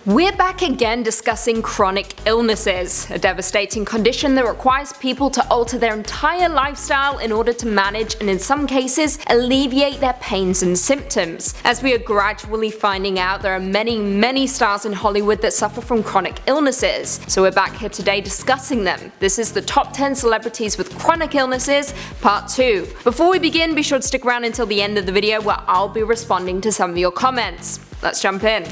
We're back again discussing chronic illnesses, a devastating condition that requires people to alter their entire lifestyle in order to manage and in some cases alleviate their pains and symptoms. As we are gradually finding out, there are many stars in Hollywood that suffer from chronic illnesses, so we're back here today discussing them. This is the top 10 celebrities with chronic illnesses, part 2. Before we begin, be sure to stick around until the end of the video where I'll be responding to some of your comments. Let's jump in.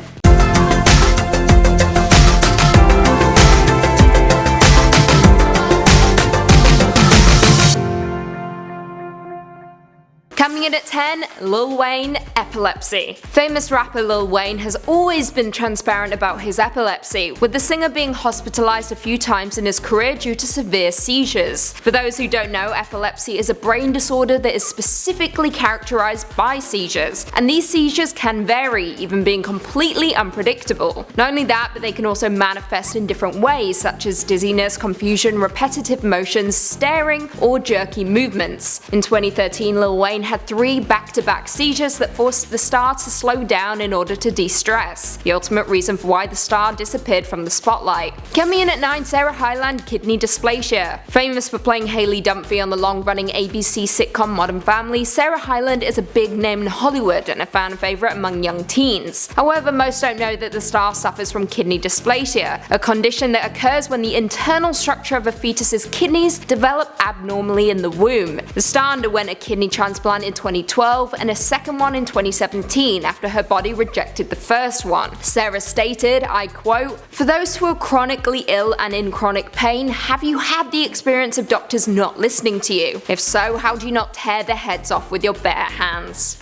Coming in at 10, Lil Wayne, epilepsy. Famous rapper Lil Wayne has always been transparent about his epilepsy, with the singer being hospitalized a few times in his career due to severe seizures. For those who don't know, epilepsy is a brain disorder that is specifically characterized by seizures, and these seizures can vary, even being completely unpredictable. Not only that, but they can also manifest in different ways, such as dizziness, confusion, repetitive motions, staring, or jerky movements. In 2013, Lil Wayne had 3 back-to-back seizures that forced the star to slow down in order to de-stress, the ultimate reason for why the star disappeared from the spotlight. Coming in at 9, Sarah Hyland, kidney dysplasia. Famous for playing Haley Dunphy on the long-running ABC sitcom Modern Family, Sarah Hyland is a big name in Hollywood and a fan favorite among young teens. However, most don't know that the star suffers from kidney dysplasia, a condition that occurs when the internal structure of a fetus's kidneys develop abnormally in the womb. The star underwent a kidney transplant in 2012 and a second one in 2017 after her body rejected the first one. Sarah stated, I quote, "For those who are chronically ill and in chronic pain, have you had the experience of doctors not listening to you? If so, how do you not tear their heads off with your bare hands?"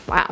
Wow.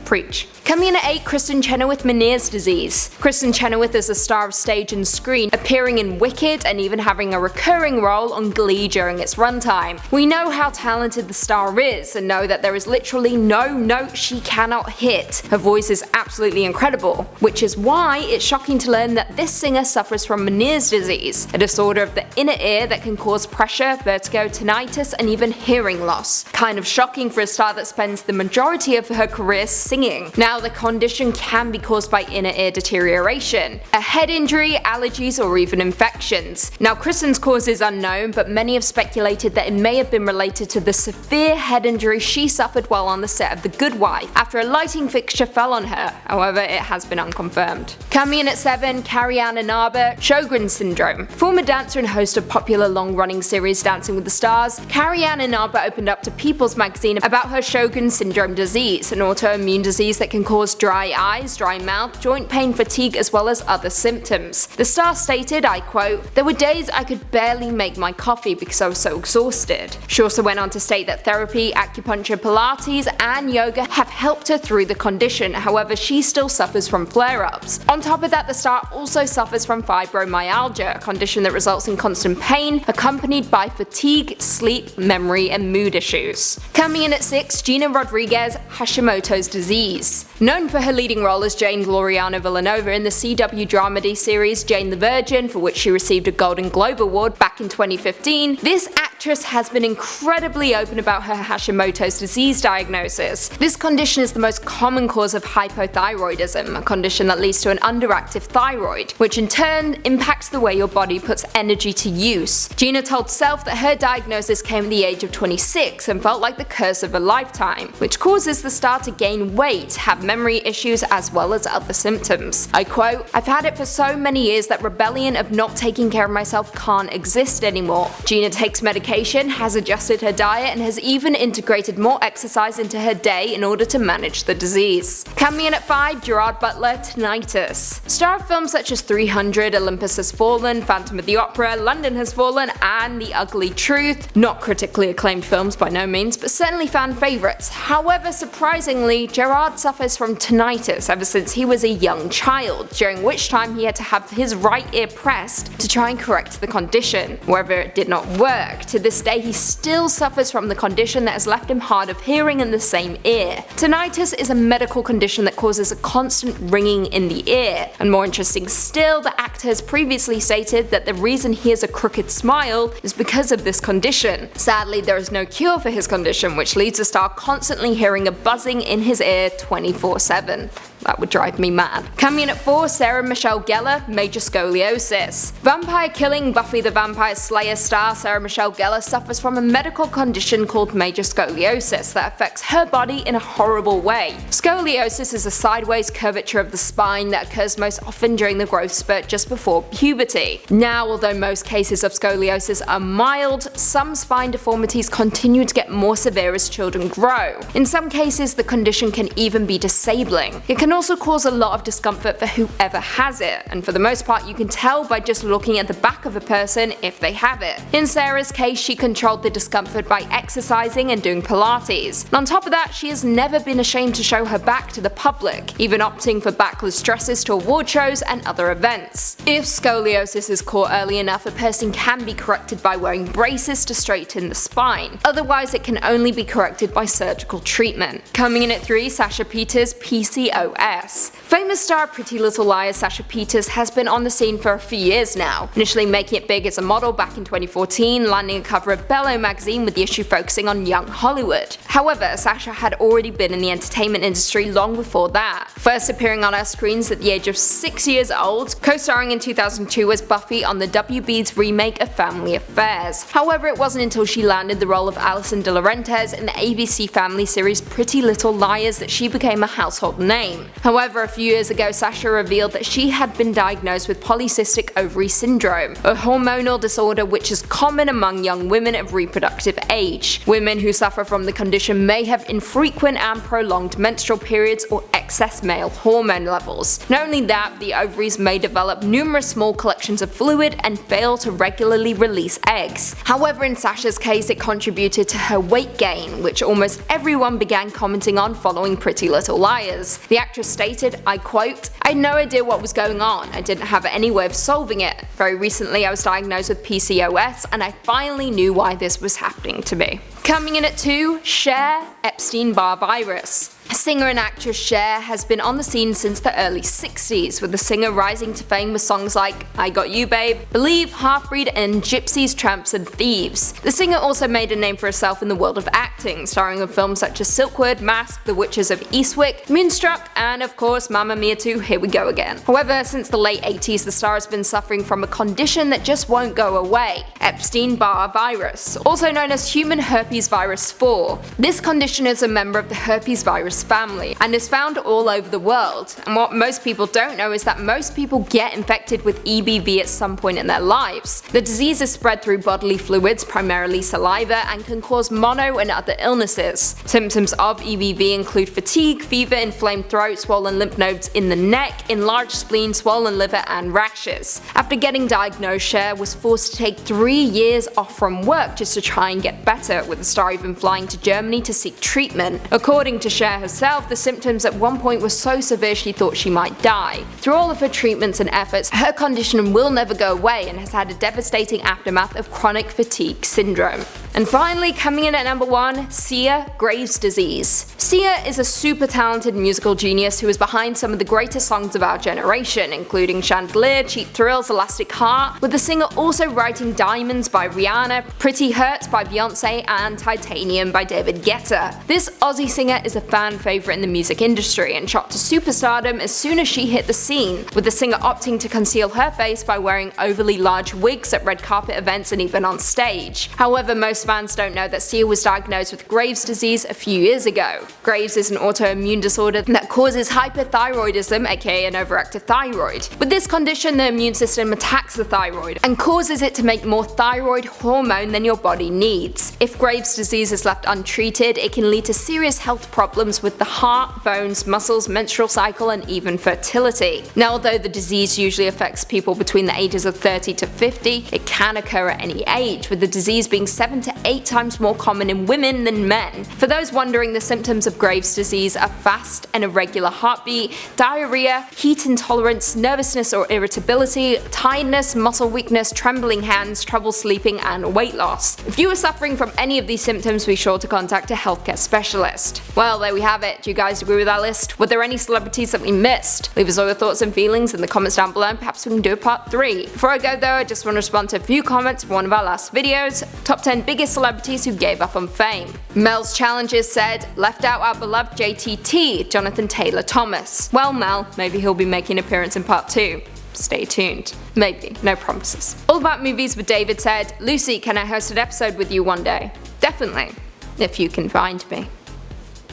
Preach. Coming in at 8, Kristin Chenoweth, Meniere's disease. Kristin Chenoweth is a star of stage and screen, appearing in Wicked and even having a recurring role on Glee during its runtime. We know how talented the star is and know that there is literally no note she cannot hit. Her voice is absolutely incredible, which is why it's shocking to learn that this singer suffers from Meniere's disease, a disorder of the inner ear that can cause pressure, vertigo, tinnitus, and even hearing loss. Kind of shocking for a star that spends the majority of her career singing. Now, the condition can be caused by inner ear deterioration, a head injury, allergies, or even infections. Now, Kristin's cause is unknown, but many have speculated that it may have been related to the severe head injury she suffered while on the set of The Good Wife after a lighting fixture fell on her. However, it has been unconfirmed. Coming in at 7, Carrie Ann Inaba, Sjogren's syndrome. Former dancer and host of popular long-running series Dancing with the Stars, Carrie Ann Inaba opened up to People's magazine about her Sjogren's syndrome disease, an autoimmune disease that can cause dry eyes, dry mouth, joint pain, fatigue, as well as other symptoms. The star stated, I quote, "There were days I could barely make my coffee because I was so exhausted." She also went on to state that therapy, acupuncture, Pilates, and yoga have helped her through the condition. However, she still suffers from flare-ups. On top of that, the star also suffers from fibromyalgia, a condition that results in constant pain accompanied by fatigue, sleep, memory, and mood issues. Coming in at 6, Gina Rodriguez, Hashimoto's disease. Known for her leading role as Jane Gloriana Villanova in the CW dramedy series Jane the Virgin, for which she received a Golden Globe Award back in 2015, this actress has been incredibly open about her Hashimoto's disease diagnosis. This condition is the most common cause of hypothyroidism, a condition that leads to an underactive thyroid, which in turn impacts the way your body puts energy to use. Gina told Self that her diagnosis came at the age of 26 and felt like the curse of a lifetime, which causes the star to gain weight, have memory issues, as well as other symptoms. I quote, "I've had it for so many years that rebellion of not taking care of myself can't exist anymore." Gina takes medication, has adjusted her diet, and has even integrated more exercise into her day in order to manage the disease. Coming in at 5, Gerard Butler, tinnitus. Star of films such as 300, Olympus Has Fallen, Phantom of the Opera, London Has Fallen, and The Ugly Truth. Not critically acclaimed films by no means, but certainly fan favorites. However, surprisingly, Gerard suffers from tinnitus ever since he was a young child, during which time he had to have his right ear pressed to try and correct the condition. However, it did not work. To this day, he still suffers from the condition that has left him hard of hearing in the same ear. Tinnitus is a medical condition that causes a constant ringing in the ear, and more interesting still, the actor has previously stated that the reason he has a crooked smile is because of this condition. Sadly, there is no cure for his condition, which leaves the star constantly hearing a buzzing in his ear 24/7. That would drive me mad. Coming in at 4, Sarah Michelle Gellar, major scoliosis. Vampire-killing Buffy the Vampire Slayer star Sarah Michelle Gellar suffers from a medical condition called major scoliosis that affects her body in a horrible way. Scoliosis is a sideways curvature of the spine that occurs most often during the growth spurt just before puberty. Now, although most cases of scoliosis are mild, some spine deformities continue to get more severe as children grow. In some cases, the condition can even be disabling. It can also cause a lot of discomfort for whoever has it, and for the most part you can tell by just looking at the back of a person if they have it. In Sarah's case, she controlled the discomfort by exercising and doing Pilates. And on top of that, she has never been ashamed to show her back to the public, even opting for backless dresses to award shows and other events. If scoliosis is caught early enough, a person can be corrected by wearing braces to straighten the spine. Otherwise, it can only be corrected by surgical treatment. Coming in at 3, Sasha Pieterse, PCOS. Famous star Pretty Little Liars Sasha Pieterse has been on the scene for a few years now, initially making it big as a model back in 2014, landing a cover of Bello magazine with the issue focusing on young Hollywood. However, Sasha had already been in the entertainment industry long before that, first appearing on our screens at the age of 6 years old, co-starring in 2002 as Buffy on the WB's remake of Family Affairs. However, it wasn't until she landed the role of Alison De Laurentiis in the ABC family series Pretty Little Liars that she became a household name. However, a few years ago, Sasha revealed that she had been diagnosed with polycystic ovary syndrome, a hormonal disorder which is common among young women of reproductive age. Women who suffer from the condition may have infrequent and prolonged menstrual periods or excess male hormone levels. Not only that, the ovaries may develop numerous small collections of fluid and fail to regularly release eggs. However, in Sasha's case, it contributed to her weight gain, which almost everyone began commenting on following Pretty Little Liars. The actress stated, I quote, "I had no idea what was going on. I didn't have any way of solving it. Very recently I was diagnosed with PCOS and I finally knew why this was happening to me." Coming in at 2, Cher, Epstein-Barr virus. Singer and actress Cher has been on the scene since the early 60s, with the singer rising to fame with songs like I Got You Babe, Believe, Half-Breed and Gypsies, Tramps and Thieves. The singer also made a name for herself in the world of acting, starring in films such as Silkwood, Mask, The Witches of Eastwick, Moonstruck and of course Mamma Mia 2, Here We Go Again. However, since the late 80s the star has been suffering from a condition that just won't go away, Epstein-Barr virus, also known as human herpes virus 4. This condition is a member of the herpes virus family and is found all over the world, and what most people don't know is that most people get infected with EBV at some point in their lives. The disease is spread through bodily fluids, primarily saliva, and can cause mono and other illnesses. Symptoms of EBV include fatigue, fever, inflamed throat, swollen lymph nodes in the neck, enlarged spleen, swollen liver, and rashes. After getting diagnosed, Cher was forced to take 3 years off from work just to try and get better, with the star even flying to Germany to seek treatment. According to Cher herself, the symptoms at one point were so severe she thought she might die. Through all of her treatments and efforts, her condition will never go away and has had a devastating aftermath of chronic fatigue syndrome. And finally, coming in at number 1, Sia, Graves' disease. Sia is a super talented musical genius who is behind some of the greatest songs of our generation, including Chandelier, Cheap Thrills, Elastic Heart, with the singer also writing Diamonds by Rihanna, Pretty Hurts by Beyonce, and Titanium by David Guetta. This Aussie singer is a fan favorite in the music industry and shot to superstardom as soon as she hit the scene, with the singer opting to conceal her face by wearing overly large wigs at red carpet events and even on stage. However, most fans don't know that Sia was diagnosed with Graves' disease a few years ago. Graves is an autoimmune disorder that causes hyperthyroidism, aka an overactive thyroid. With this condition, the immune system attacks the thyroid and causes it to make more thyroid hormone than your body needs. If Graves' disease is left untreated, it can lead to serious health problems with the heart, bones, muscles, menstrual cycle, and even fertility. Now, although the disease usually affects people between the ages of 30 to 50, it can occur at any age, with the disease being 7 to 8 times more common in women than men. For those wondering, the symptoms of Graves' disease are fast and irregular heartbeat, diarrhea, heat intolerance, nervousness or irritability, tiredness, muscle weakness, trembling hands, trouble sleeping, and weight loss. If you are suffering from any of these symptoms, be sure to contact a healthcare specialist. Well, there we have it. Do you guys agree with our list? Were there any celebrities that we missed? Leave us all your thoughts and feelings in the comments down below and perhaps we can do a part 3. Before I go though, I just want to respond to a few comments from one of our last videos. Top 10 big biggest celebrities who gave up on fame. Mel's challenges said, left out our beloved JTT, Jonathan Taylor Thomas. Well Mel, maybe he'll be making an appearance in part 2. Stay tuned. Maybe, no promises. All About Movies with David said, Lucy, can I host an episode with you one day? Definitely, if you can find me.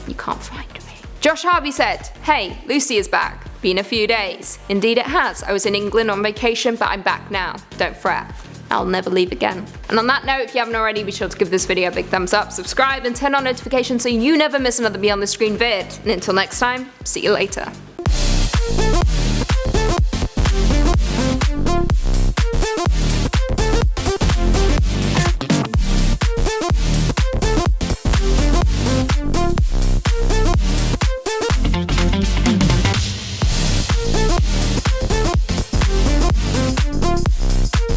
You can't find me. Josh Harvey said, hey, Lucy is back. Been a few days. Indeed it has. I was in England on vacation, but I'm back now. Don't fret. I'll never leave again. And on that note, if you haven't already, be sure to give this video a big thumbs up, subscribe, and turn on notifications so you never miss another Beyond the Screen vid. And until next time, see you later.